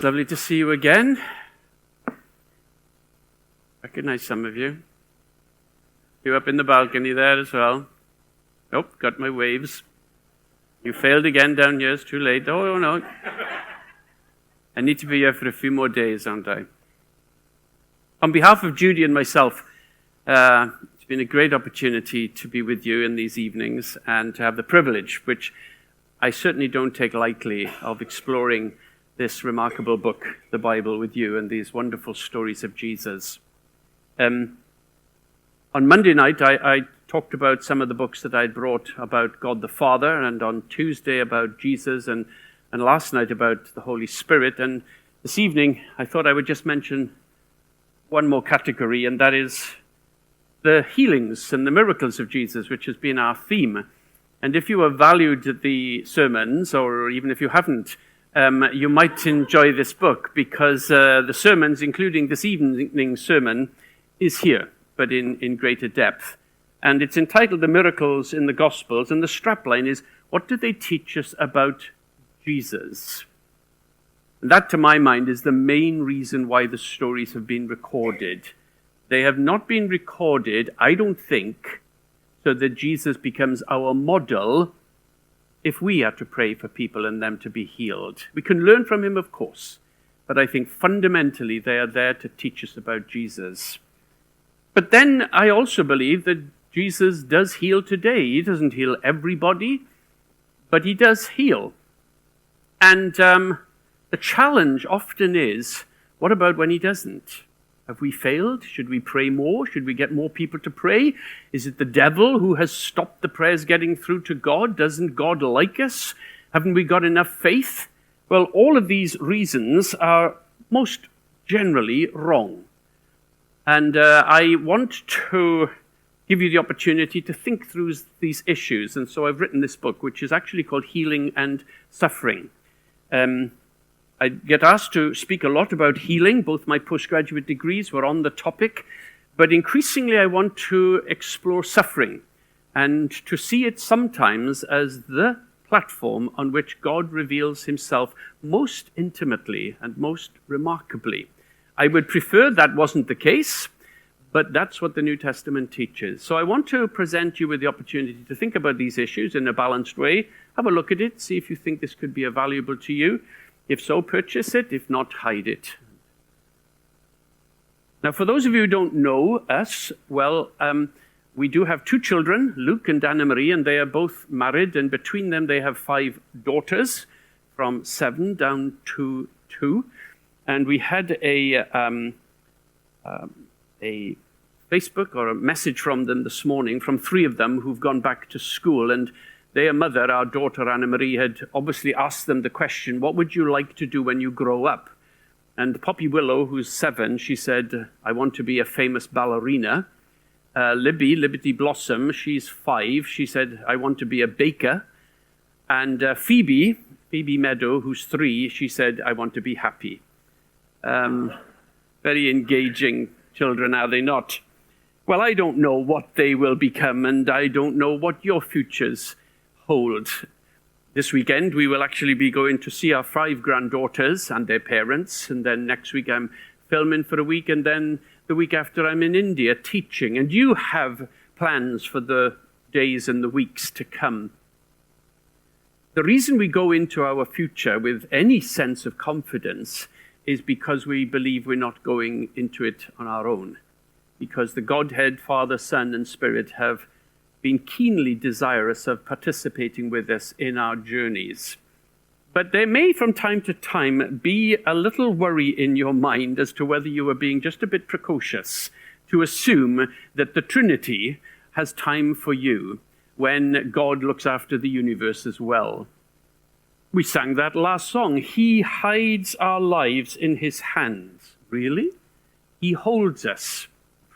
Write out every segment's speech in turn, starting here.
Lovely to see you again. Recognize some of you. You up in the balcony there as well. Oh, got my waves. You failed again down here. It's too late. Oh, no. I need to be here for a few more days, aren't I? On behalf of Judy and myself, it's been a great opportunity to be with you in these evenings and to have the privilege, which I certainly don't take lightly, of exploring this remarkable book, the Bible, with you and these wonderful stories of Jesus. On Monday night, I talked about some of the books that I'd brought about God the Father, and on Tuesday about Jesus, and last night about the Holy Spirit. And this evening, I thought I would just mention one more category, and that is the healings and the miracles of Jesus, which has been our theme. And if you have valued the sermons, or even if you haven't, you might enjoy this book, because the sermons, including this evening's sermon, is here, but in greater depth. And it's entitled The Miracles in the Gospels, and the strapline is, what do they teach us about Jesus? And that, to my mind, is the main reason why the stories have been recorded. They have not been recorded, I don't think, so that Jesus becomes our model if we are to pray for people and them to be healed. We can learn from him, of course, but I think fundamentally they are there to teach us about Jesus. But then I also believe that Jesus does heal today. He doesn't heal everybody, but he does heal. And the challenge often is, what about when he doesn't? Have we failed? Should we pray more? Should we get more people to pray? Is it the devil who has stopped the prayers getting through to God? Doesn't God like us? Haven't we got enough faith? Well, all of these reasons are most generally wrong. And I want to give you the opportunity to think through these issues. And so I've written this book, which is actually called Healing and Suffering. I get asked to speak a lot about healing. Both my postgraduate degrees were on the topic. But increasingly, I want to explore suffering and to see it sometimes as the platform on which God reveals himself most intimately and most remarkably. I would prefer that wasn't the case, but that's what the New Testament teaches. So I want to present you with the opportunity to think about these issues in a balanced way. Have a look at it, see if you think this could be valuable to you. If so, purchase it. If not, hide it. Now, for those of you who don't know us, well, we do have two children, Luke and Anna Marie, and they are both married, and between them they have 5 daughters, from 7 down to 2. And we had a Facebook or a message from them this morning, from 3 of them who've gone back to school, and their mother, our daughter Anna Marie, had obviously asked them the question, what would you like to do when you grow up? And Poppy Willow, who's 7, she said, I want to be a famous ballerina. Liberty Blossom, she's 5, she said, I want to be a baker. And Phoebe Meadow, who's 3, she said, I want to be happy. Very engaging children, are they not? Well, I don't know what they will become, and I don't know what your futures hold. This weekend, we will actually be going to see our 5 granddaughters and their parents, and then next week I'm filming for a week, and then the week after I'm in India teaching. And you have plans for the days and the weeks to come. The reason we go into our future with any sense of confidence is because we believe we're not going into it on our own. Because the Godhead, Father, Son, and Spirit have been keenly desirous of participating with us in our journeys. But there may, from time to time, be a little worry in your mind as to whether you are being just a bit precocious to assume that the Trinity has time for you when God looks after the universe as well. We sang that last song, He hides our lives in his hands. Really? He holds us.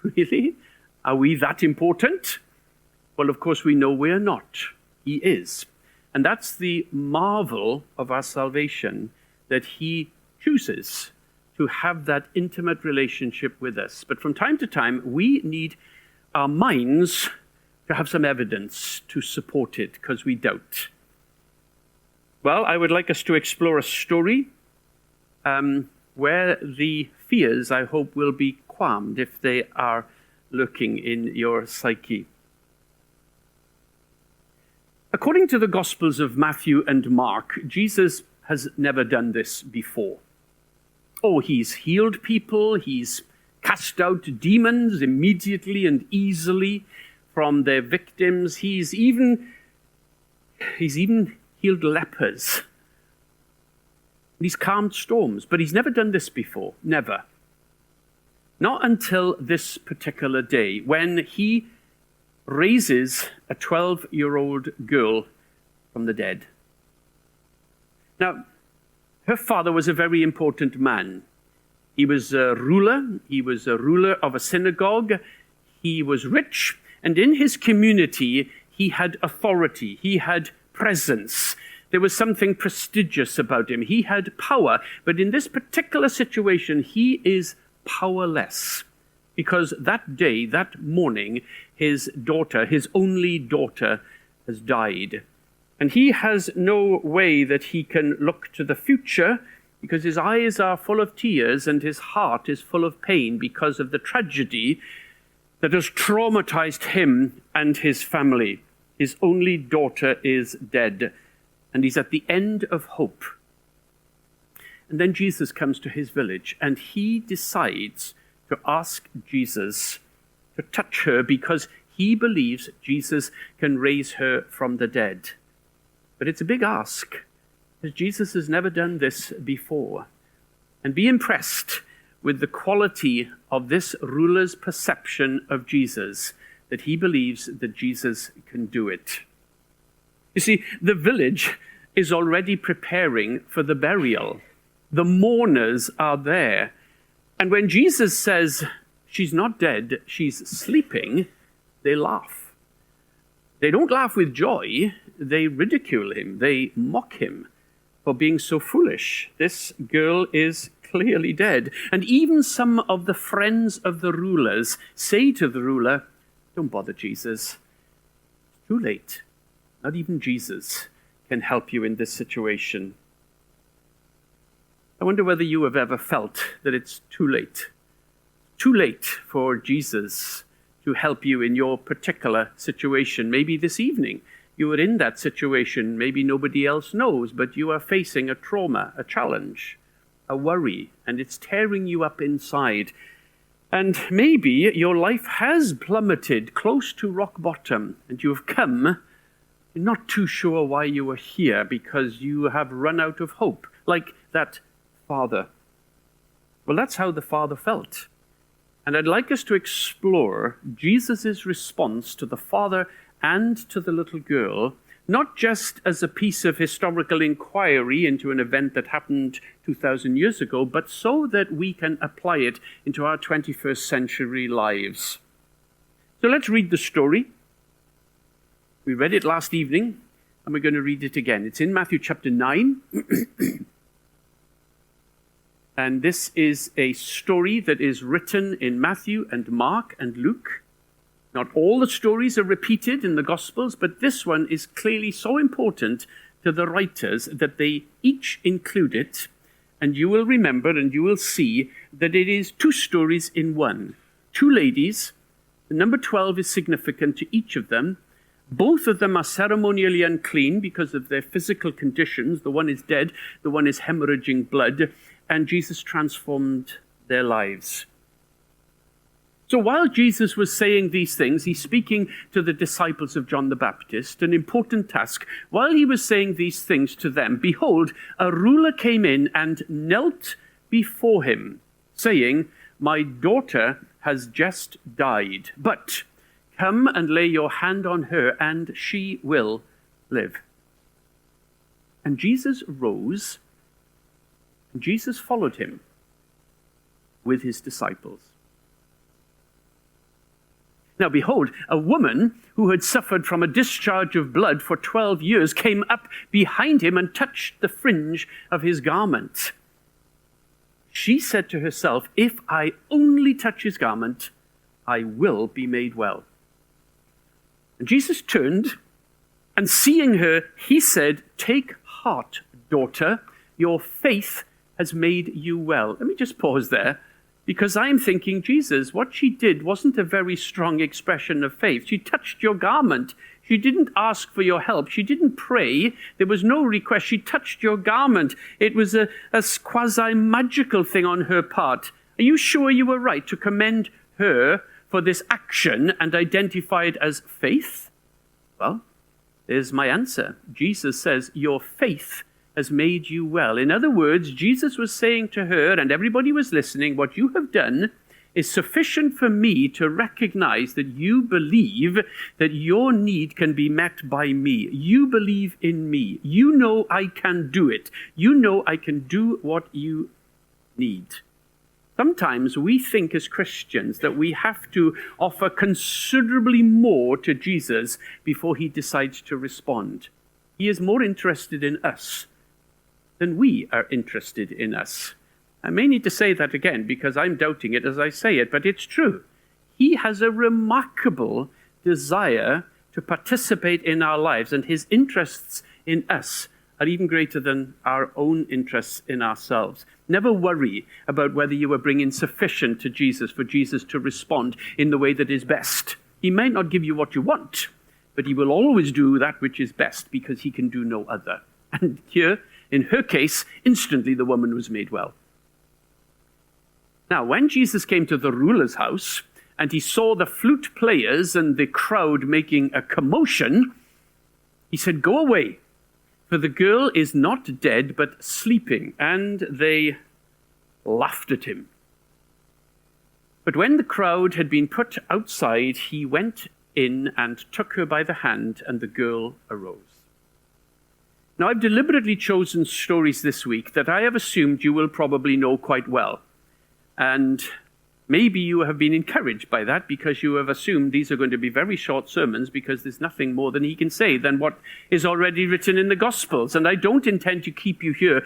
Really? Are we that important? Well, of course, we know we're not. He is. And that's the marvel of our salvation, that he chooses to have that intimate relationship with us. But from time to time, we need our minds to have some evidence to support it, because we doubt. Well, I would like us to explore a story where the fears, I hope, will be calmed if they are lurking in your psyche. According to the Gospels of Matthew and Mark, Jesus has never done this before. Oh, he's healed people, he's cast out demons immediately and easily from their victims. He's even healed lepers. He's calmed storms, but he's never done this before, never. Not until this particular day, when he raises a 12-year-old girl from the dead. Now, her father was a very important man. He was a ruler. He was a ruler of a synagogue. He was rich, and in his community, he had authority. He had presence. There was something prestigious about him. He had power, but in this particular situation, he is powerless. Because that day, that morning, his daughter, his only daughter, has died. And he has no way that he can look to the future, because his eyes are full of tears and his heart is full of pain because of the tragedy that has traumatized him and his family. His only daughter is dead, and he's at the end of hope. And then Jesus comes to his village, and he decides to ask Jesus to touch her because he believes Jesus can raise her from the dead. But it's a big ask, because Jesus has never done this before. And be impressed with the quality of this ruler's perception of Jesus, that he believes that Jesus can do it. You see, the village is already preparing for the burial. The mourners are there. And when Jesus says, she's not dead, she's sleeping, they laugh. They don't laugh with joy. They ridicule him. They mock him for being so foolish. This girl is clearly dead. And even some of the friends of the rulers say to the ruler, don't bother Jesus. It's too late. Not even Jesus can help you in this situation. I wonder whether you have ever felt that it's too late. Too late for Jesus to help you in your particular situation. Maybe this evening you are in that situation. Maybe nobody else knows, but you are facing a trauma, a challenge, a worry, and it's tearing you up inside. And maybe your life has plummeted close to rock bottom, and you have come, you're not too sure why you are here, because you have run out of hope, like that father. Well, that's how the father felt. And I'd like us to explore Jesus' response to the father and to the little girl, not just as a piece of historical inquiry into an event that happened 2,000 years ago, but so that we can apply it into our 21st century lives. So let's read the story. We read it last evening, and we're going to read it again. It's in Matthew chapter 9. And this is a story that is written in Matthew and Mark and Luke. Not all the stories are repeated in the Gospels, but this one is clearly so important to the writers that they each include it. And you will remember and you will see that it is two stories in one. Two ladies. The number 12 is significant to each of them. Both of them are ceremonially unclean because of their physical conditions. The one is dead, the one is hemorrhaging blood. And Jesus transformed their lives. So while Jesus was saying these things, he's speaking to the disciples of John the Baptist, an important task. While he was saying these things to them, behold, a ruler came in and knelt before him, saying, my daughter has just died, but come and lay your hand on her, and she will live. And Jesus rose, and Jesus followed him with his disciples. Now behold, a woman who had suffered from a discharge of blood for 12 years came up behind him and touched the fringe of his garment. She said to herself, if I only touch his garment, I will be made well. And Jesus turned, and seeing her, he said, take heart, daughter, your faith has made you well. Let me just pause there, because I'm thinking, Jesus, what she did wasn't a very strong expression of faith. She touched your garment. She didn't ask for your help. She didn't pray. There was no request. She touched your garment. It was a quasi-magical thing on her part. Are you sure you were right to commend her for this action and identify it as faith? Well, there's my answer. Jesus says, your faith has made you well. In other words, Jesus was saying to her, and everybody was listening, what you have done is sufficient for me to recognize that you believe that your need can be met by me. You believe in me. You know I can do it. You know I can do what you need. Sometimes we think as Christians that we have to offer considerably more to Jesus before he decides to respond. He is more interested in us than we are interested in us. I may need to say that again because I'm doubting it as I say it, but it's true. He has a remarkable desire to participate in our lives, and his interests in us are even greater than our own interests in ourselves. Never worry about whether you are bringing sufficient to Jesus for Jesus to respond in the way that is best. He may not give you what you want, but he will always do that which is best because he can do no other. And here, in her case, instantly the woman was made well. Now, when Jesus came to the ruler's house and he saw the flute players and the crowd making a commotion, he said, "Go away, for the girl is not dead, but sleeping." And they laughed at him. But when the crowd had been put outside, he went in and took her by the hand, and the girl arose. Now, I've deliberately chosen stories this week that I have assumed you will probably know quite well. And maybe you have been encouraged by that because you have assumed these are going to be very short sermons because there's nothing more than he can say than what is already written in the Gospels. And I don't intend to keep you here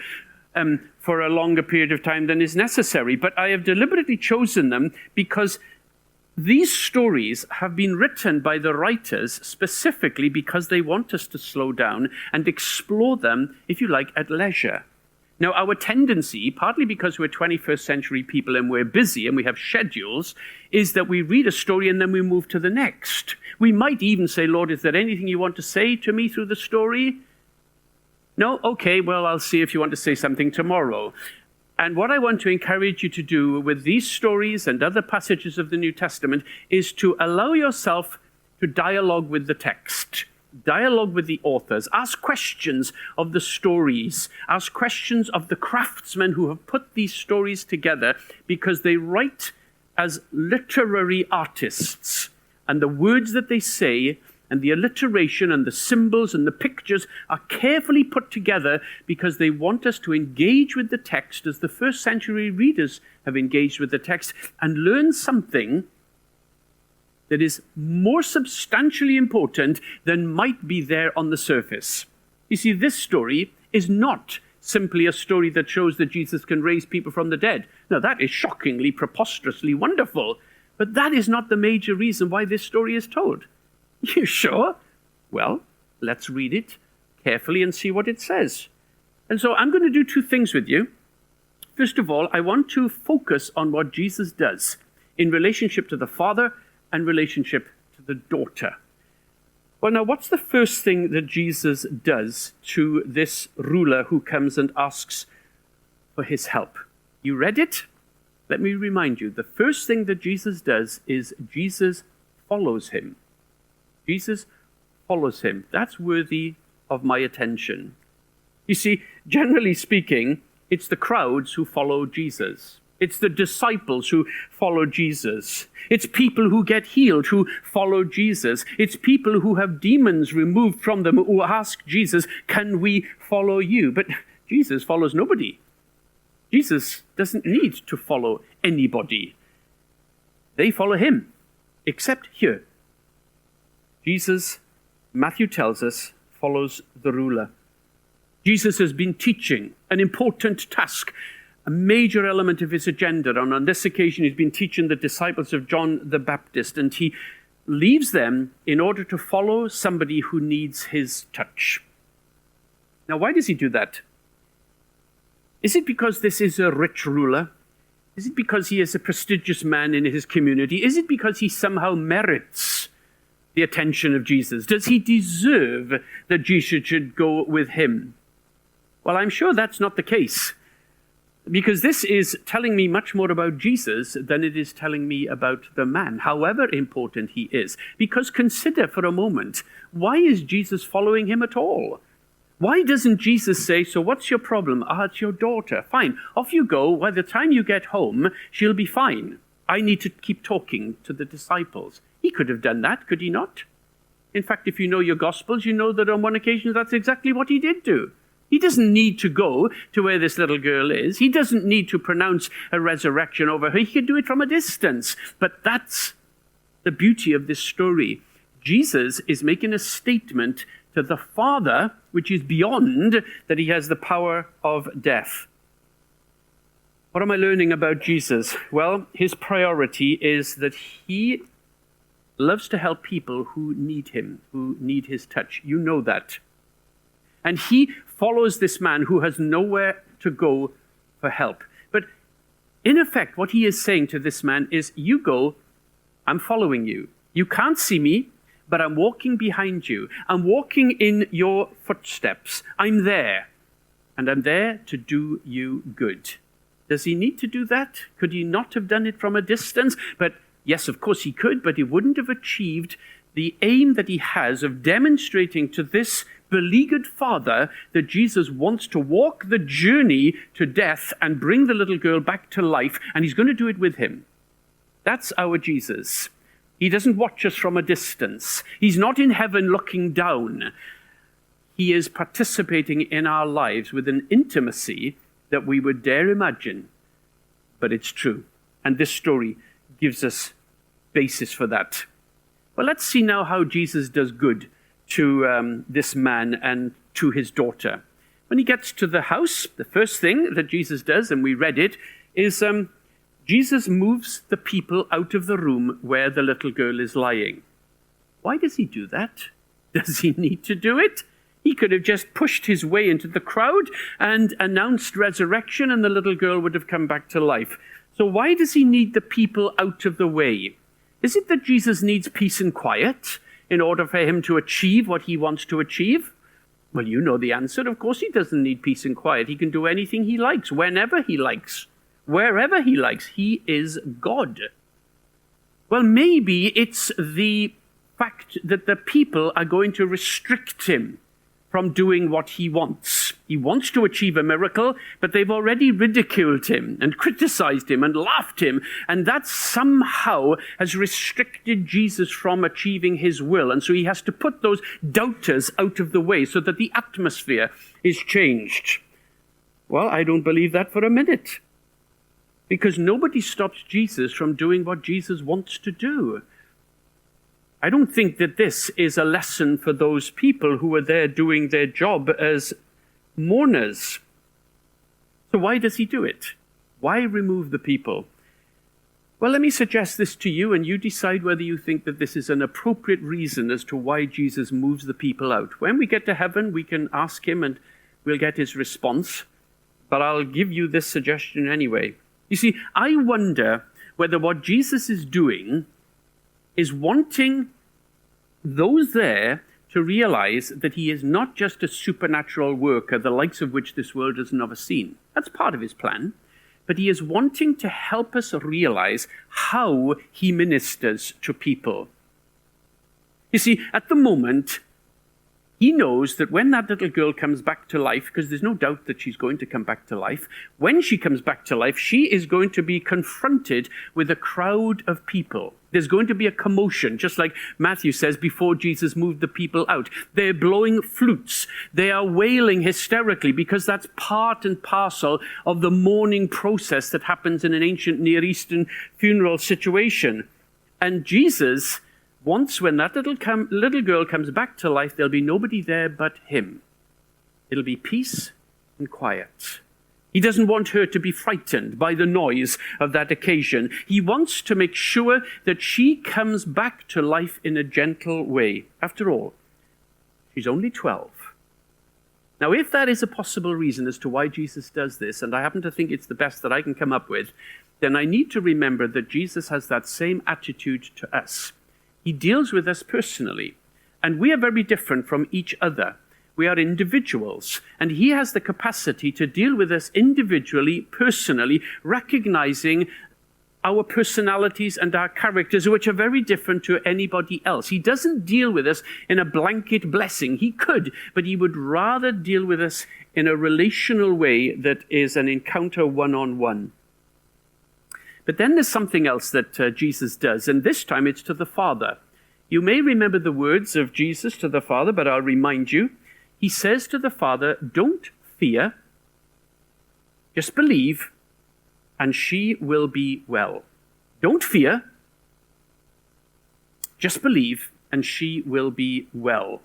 for a longer period of time than is necessary, but I have deliberately chosen them because these stories have been written by the writers specifically because they want us to slow down and explore them, if you like, at leisure. Now, our tendency, partly because we're 21st century people and we're busy and we have schedules, is that we read a story and then we move to the next. We might even say, "Lord, is there anything you want to say to me through the story?" No? Okay, well, I'll see if you want to say something tomorrow. And what I want to encourage you to do with these stories and other passages of the New Testament is to allow yourself to dialogue with the text. Dialogue with the authors. Ask questions of the stories. Ask questions of the craftsmen who have put these stories together, because they write as literary artists. And the words that they say and the alliteration and the symbols and the pictures are carefully put together because they want us to engage with the text as the first century readers have engaged with the text and learn something that is more substantially important than might be there on the surface. You see, this story is not simply a story that shows that Jesus can raise people from the dead. Now, that is shockingly, preposterously wonderful, but that is not the major reason why this story is told. You sure? Well, let's read it carefully and see what it says. And so I'm going to do two things with you. First of all, I want to focus on what Jesus does in relationship to the Father and relationship to the daughter. Well, now, what's the first thing that Jesus does to this ruler who comes and asks for his help? You read it? Let me remind you. The first thing that Jesus does is Jesus follows him. Jesus follows him. That's worthy of my attention. You see, generally speaking, it's the crowds who follow Jesus. It's the disciples who follow Jesus. It's people who get healed who follow Jesus. It's people who have demons removed from them who ask Jesus, "Can we follow you?" But Jesus follows nobody. Jesus doesn't need to follow anybody. They follow him, except here. Jesus, Matthew tells us, follows the ruler. Jesus has been teaching an important task, a major element of his agenda. And on this occasion, he's been teaching the disciples of John the Baptist, and he leaves them in order to follow somebody who needs his touch. Now, why does he do that? Is it because this is a rich ruler? Is it because he is a prestigious man in his community? Is it because he somehow merits the attention of Jesus? Does he deserve that Jesus should go with him? Well, I'm sure that's not the case, because this is telling me much more about Jesus than it is telling me about the man, however important he is. Because consider for a moment, why is Jesus following him at all? Why doesn't Jesus say, so what's your problem? It's your daughter. Fine, off you go. By the time you get home, she'll be fine. I need to keep talking to the disciples. He could have done that, could he not? In fact, if you know your Gospels, you know that on one occasion that's exactly what he did do. He doesn't need to go to where this little girl is. He doesn't need to pronounce a resurrection over her. He could do it from a distance. But that's the beauty of this story. Jesus is making a statement to the Father, which is beyond that he has the power of death. What am I learning about Jesus? Well, his priority is that he loves to help people who need him, who need his touch. You know that. And he follows this man who has nowhere to go for help. But in effect, what he is saying to this man is, you go, I'm following you. You can't see me, but I'm walking behind you. I'm walking in your footsteps. I'm there. And I'm there to do you good. Does he need to do that? Could he not have done it from a distance? But yes, of course he could, but he wouldn't have achieved the aim that he has of demonstrating to this beleaguered father that Jesus wants to walk the journey to death and bring the little girl back to life, and he's going to do it with him. That's our Jesus. He doesn't watch us from a distance. He's not in heaven looking down. He is participating in our lives with an intimacy that we would dare imagine. But it's true. And this story gives us basis for that. Well, let's see now how Jesus does good to this man and to his daughter. When he gets to the house, the first thing that Jesus does, and we read it, is Jesus moves the people out of the room where the little girl is lying. Why does he do that? Does he need to do it? He could have just pushed his way into the crowd and announced resurrection, and the little girl would have come back to life. So why does he need the people out of the way? Is it that Jesus needs peace and quiet in order for him to achieve what he wants to achieve? Well, you know the answer. Of course he doesn't need peace and quiet. He can do anything he likes, whenever he likes, wherever he likes. He is God. Well, maybe it's the fact that the people are going to restrict him from doing what he wants. He wants to achieve a miracle, but they've already ridiculed him and criticized him and laughed him, and that somehow has restricted Jesus from achieving his will. And so he has to put those doubters out of the way so that the atmosphere is changed. Well, I don't believe that for a minute, because nobody stops Jesus from doing what Jesus wants to do. I don't think that this is a lesson for those people who are there doing their job as mourners. So why does he do it? Why remove the people? Well, let me suggest this to you, and you decide whether you think that this is an appropriate reason as to why Jesus moves the people out. When we get to heaven, we can ask him and we'll get his response. But I'll give you this suggestion anyway. You see, I wonder whether what Jesus is doing is wanting those there to realize that he is not just a supernatural worker, the likes of which this world has never seen. That's part of his plan. But he is wanting to help us realize how he ministers to people. You see, at the moment, he knows that when that little girl comes back to life, because there's no doubt that she's going to come back to life, when she comes back to life, she is going to be confronted with a crowd of people. There's going to be a commotion, just like Matthew says before Jesus moved the people out. They're blowing flutes. They are wailing hysterically because that's part and parcel of the mourning process that happens in an ancient Near Eastern funeral situation. And Jesus wants, when that little girl comes back to life, there'll be nobody there but him. It'll be peace and quiet. He doesn't want her to be frightened by the noise of that occasion. He wants to make sure that she comes back to life in a gentle way. After all, she's only 12. Now, if that is a possible reason as to why Jesus does this, and I happen to think it's the best that I can come up with, then I need to remember that Jesus has that same attitude to us. He deals with us personally, and we are very different from each other. We are individuals, and he has the capacity to deal with us individually, personally, recognizing our personalities and our characters, which are very different to anybody else. He doesn't deal with us in a blanket blessing. He could, but he would rather deal with us in a relational way that is an encounter one-on-one. But then there's something else that Jesus does, and this time it's to the Father. You may remember the words of Jesus to the Father, but I'll remind you. He says to the Father, "Don't fear, just believe, and she will be well." Don't fear, just believe, and she will be well.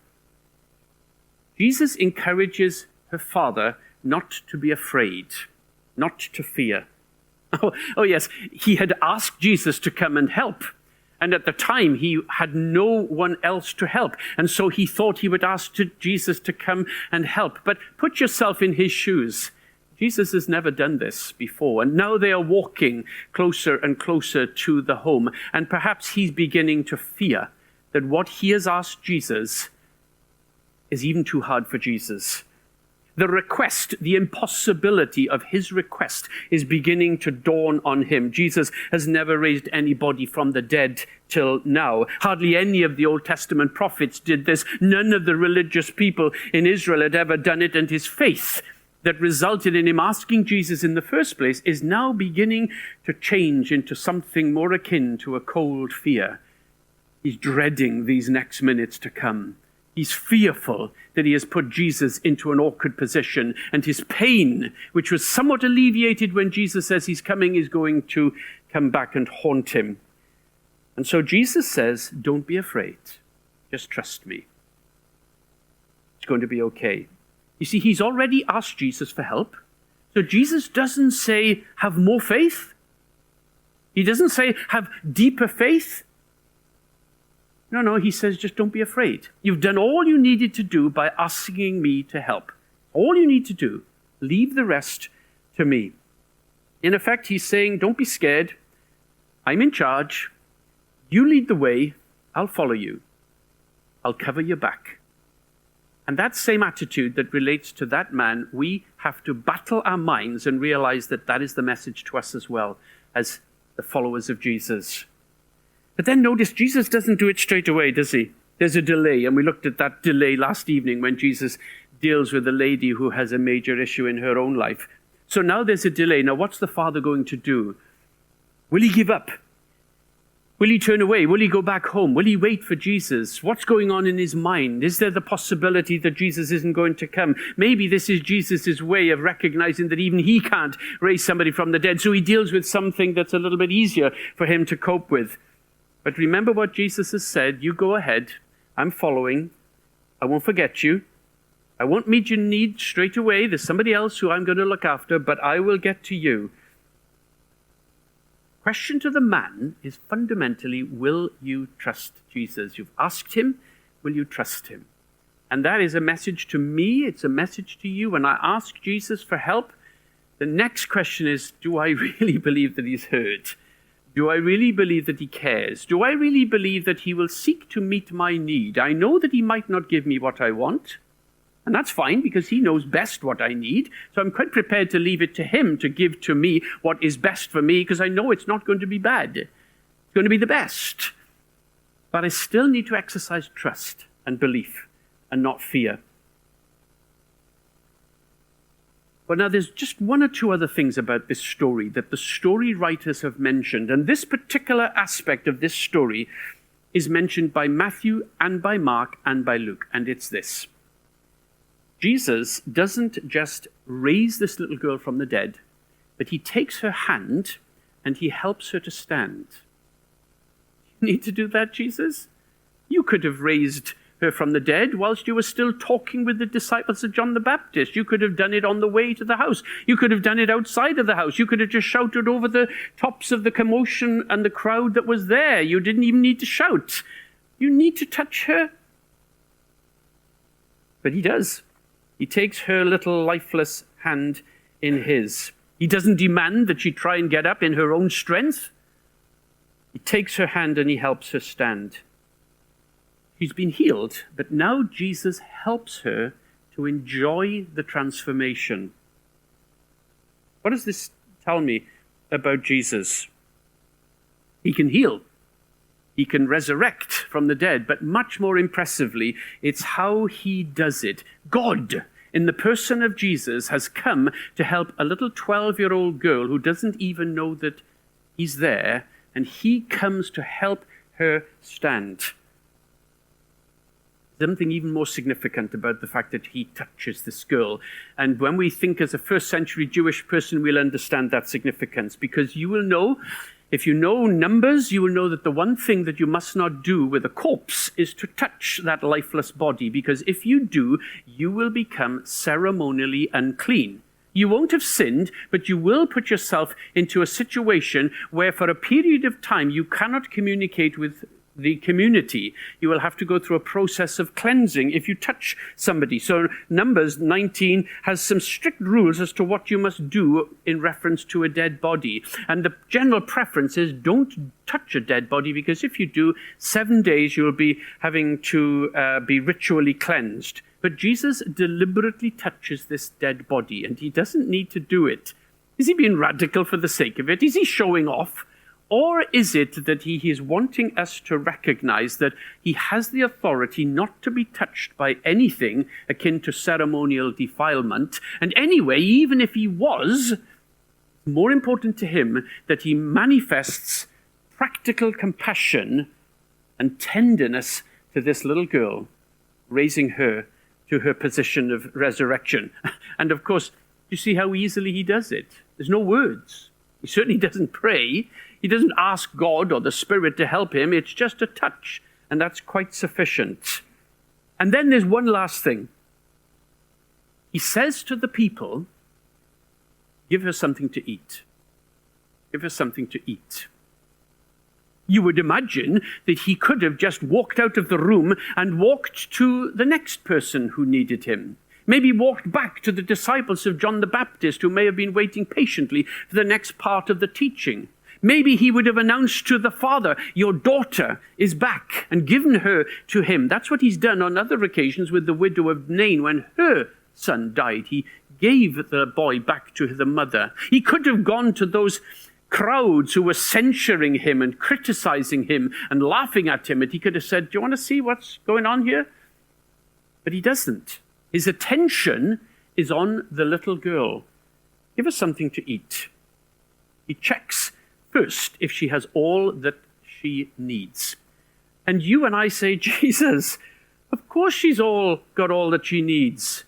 Jesus encourages her Father not to be afraid, not to fear. Oh yes, he had asked Jesus to come and help. And at the time, he had no one else to help. And so he thought he would ask Jesus to come and help. But put yourself in his shoes. Jesus has never done this before. And now they are walking closer and closer to the home. And perhaps he's beginning to fear that what he has asked Jesus is even too hard for Jesus. The request, the impossibility of his request is beginning to dawn on him. Jesus has never raised anybody from the dead till now. Hardly any of the Old Testament prophets did this. None of the religious people in Israel had ever done it, and his faith that resulted in him asking Jesus in the first place is now beginning to change into something more akin to a cold fear. He's dreading these next minutes to come. He's fearful that he has put Jesus into an awkward position, and his pain, which was somewhat alleviated when Jesus says he's coming, is going to come back and haunt him. And so Jesus says, "Don't be afraid. Just trust me. It's going to be okay." You see, he's already asked Jesus for help. So Jesus doesn't say, "Have more faith." He doesn't say, "Have deeper faith." No, he says, just don't be afraid. You've done all you needed to do by asking me to help. All you need to do, leave the rest to me. In effect, he's saying, don't be scared. I'm in charge. You lead the way. I'll follow you. I'll cover your back. And that same attitude that relates to that man, we have to battle our minds and realize that that is the message to us as well, as the followers of Jesus. But then notice, Jesus doesn't do it straight away, does he? There's a delay, and we looked at that delay last evening when Jesus deals with a lady who has a major issue in her own life. So now there's a delay. Now what's the Father going to do? Will he give up? Will he turn away? Will he go back home? Will he wait for Jesus? What's going on in his mind? Is there the possibility that Jesus isn't going to come? Maybe this is Jesus' way of recognizing that even he can't raise somebody from the dead, so he deals with something that's a little bit easier for him to cope with. But remember what Jesus has said. You go ahead. I'm following. I won't forget you. I won't meet your need straight away. There's somebody else who I'm going to look after, but I will get to you. Question to the man is fundamentally, will you trust Jesus? You've asked him, will you trust him? And that is a message to me. It's a message to you. When I ask Jesus for help, the next question is, do I really believe that he's heard? Do I really believe that he cares? Do I really believe that he will seek to meet my need? I know that he might not give me what I want, and that's fine because he knows best what I need. So I'm quite prepared to leave it to him to give to me what is best for me because I know it's not going to be bad. It's going to be the best. But I still need to exercise trust and belief and not fear. But now there's just one or two other things about this story that the story writers have mentioned. And this particular aspect of this story is mentioned by Matthew and by Mark and by Luke. And it's this. Jesus doesn't just raise this little girl from the dead, but he takes her hand and he helps her to stand. You need to do that, Jesus? You could have raised her from the dead whilst you were still talking with the disciples of John the Baptist. You could have done it on the way to the house. You could have done it outside of the house. You could have just shouted over the tops of the commotion and the crowd that was there. You didn't even need to shout. You need to touch her. But he does. He takes her little lifeless hand in his. He doesn't demand that she try and get up in her own strength. He takes her hand and he helps her stand. She's been healed, but now Jesus helps her to enjoy the transformation. What does this tell me about Jesus? He can heal. He can resurrect from the dead, but much more impressively, it's how he does it. God, in the person of Jesus, has come to help a little 12-year-old girl who doesn't even know that he's there, and he comes to help her stand. Something even more significant about the fact that he touches this girl. And when we think as a first-century Jewish person, we'll understand that significance, because you will know, if you know numbers, you will know that the one thing that you must not do with a corpse is to touch that lifeless body, because if you do, you will become ceremonially unclean. You won't have sinned, but you will put yourself into a situation where for a period of time you cannot communicate with the community. You will have to go through a process of cleansing if you touch somebody. So Numbers 19 has some strict rules as to what you must do in reference to a dead body. And the general preference is don't touch a dead body, because if you do, 7 days you'll be having to be ritually cleansed. But Jesus deliberately touches this dead body, and he doesn't need to do it. Is he being radical for the sake of it? Is he showing off? Or is it that he is wanting us to recognize that he has the authority not to be touched by anything akin to ceremonial defilement? And anyway, even if he was, more important to him that he manifests practical compassion and tenderness to this little girl, raising her to her position of resurrection. And of course, you see how easily he does it. There's no words. He certainly doesn't pray. He doesn't ask God or the Spirit to help him. It's just a touch, and that's quite sufficient. And then there's one last thing. He says to the people, give her something to eat. Give her something to eat. You would imagine that he could have just walked out of the room and walked to the next person who needed him. Maybe walked back to the disciples of John the Baptist who may have been waiting patiently for the next part of the teaching. Maybe he would have announced to the father, your daughter is back, and given her to him. That's what he's done on other occasions with the widow of Nain when her son died. He gave the boy back to the mother. He could have gone to those crowds who were censuring him and criticizing him and laughing at him, and he could have said, do you want to see what's going on here? But he doesn't. His attention is on the little girl. Give her something to eat. He checks first if she has all that she needs. And you and I say, Jesus, of course she's got all that she needs.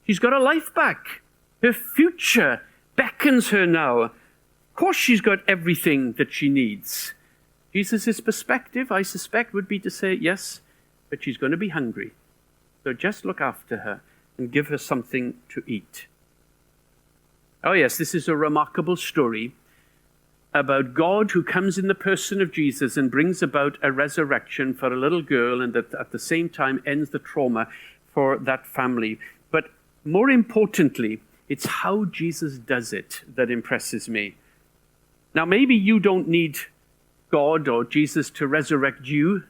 She's got her life back. Her future beckons her now. Of course she's got everything that she needs. Jesus' perspective, I suspect, would be to say, yes, but she's going to be hungry. So just look after her and give her something to eat. Oh yes, this is a remarkable story about God who comes in the person of Jesus and brings about a resurrection for a little girl, and that at the same time ends the trauma for that family. But more importantly, it's how Jesus does it that impresses me. Now, maybe you don't need God or Jesus to resurrect you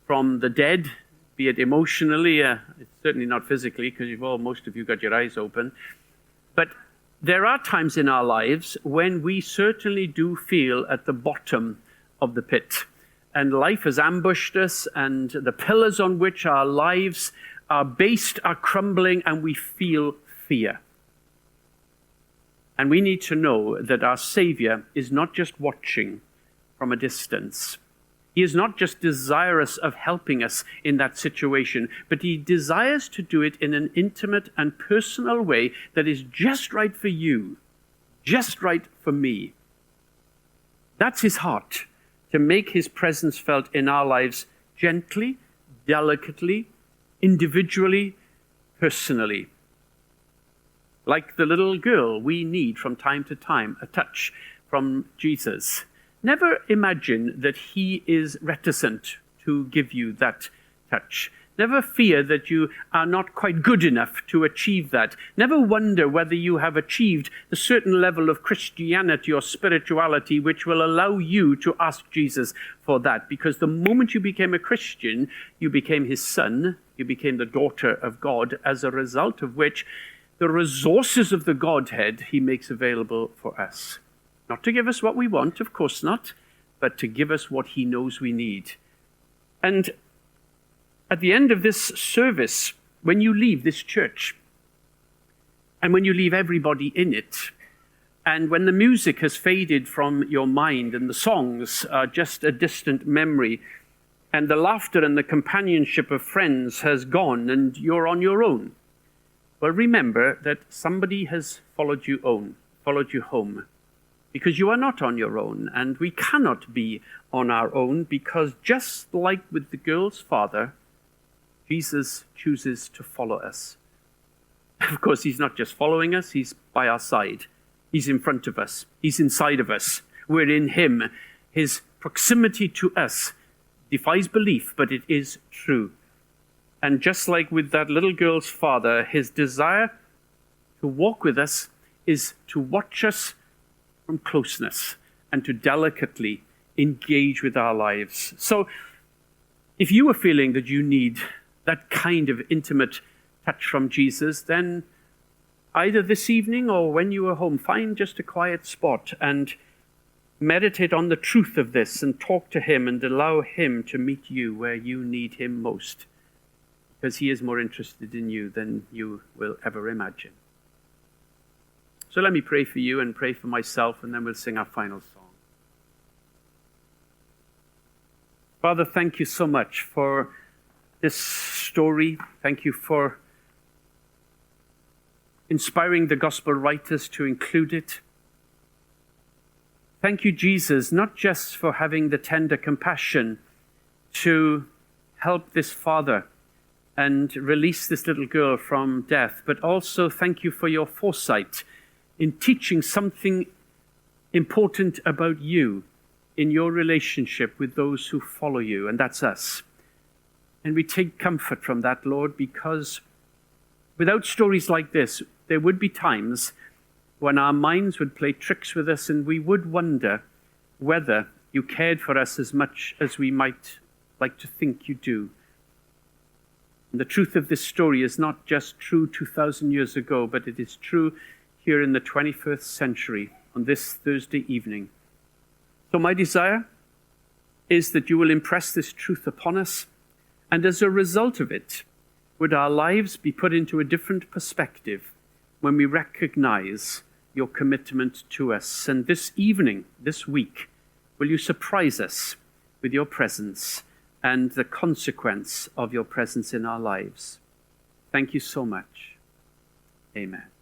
from the dead, be it emotionally, it's certainly not physically, because most of you got your eyes open. But there are times in our lives when we certainly do feel at the bottom of the pit, and life has ambushed us, and the pillars on which our lives are based are crumbling, and we feel fear. And we need to know that our Savior is not just watching from a distance. He is not just desirous of helping us in that situation, but he desires to do it in an intimate and personal way that is just right for you, just right for me. That's his heart, to make his presence felt in our lives gently, delicately, individually, personally. Like the little girl, we need from time to time a touch from Jesus. Never imagine that he is reticent to give you that touch. Never fear that you are not quite good enough to achieve that. Never wonder whether you have achieved a certain level of Christianity or spirituality which will allow you to ask Jesus for that. Because the moment you became a Christian, you became his son, you became the daughter of God, as a result of which the resources of the Godhead he makes available for us. Not to give us what we want, of course not, but to give us what he knows we need. And at the end of this service, when you leave this church, and when you leave everybody in it, and when the music has faded from your mind and the songs are just a distant memory, and the laughter and the companionship of friends has gone and you're on your own, well, remember that somebody has followed you home, because you are not on your own, and we cannot be on our own, because just like with the girl's father, Jesus chooses to follow us. Of course, he's not just following us, he's by our side. He's in front of us. He's inside of us. We're in him. His proximity to us defies belief, but it is true. And just like with that little girl's father, his desire to walk with us is to watch us from closeness and to delicately engage with our lives. So if you are feeling that you need that kind of intimate touch from Jesus, then either this evening or when you are home, find just a quiet spot and meditate on the truth of this and talk to him and allow him to meet you where you need him most, because he is more interested in you than you will ever imagine. So let me pray for you and pray for myself, and then we'll sing our final song. Father, thank you so much for this story. Thank you for inspiring the gospel writers to include it. Thank you, Jesus, not just for having the tender compassion to help this father and release this little girl from death, but also thank you for your foresight in teaching something important about you in your relationship with those who follow you, and that's us. And we take comfort from that, Lord, because without stories like this, there would be times when our minds would play tricks with us and we would wonder whether you cared for us as much as we might like to think you do. And the truth of this story is not just true 2,000 years ago, but it is true here in the 21st century on this Thursday evening. So my desire is that you will impress this truth upon us, and as a result of it, would our lives be put into a different perspective when we recognize your commitment to us. And this evening, this week, will you surprise us with your presence and the consequence of your presence in our lives. Thank you so much. Amen.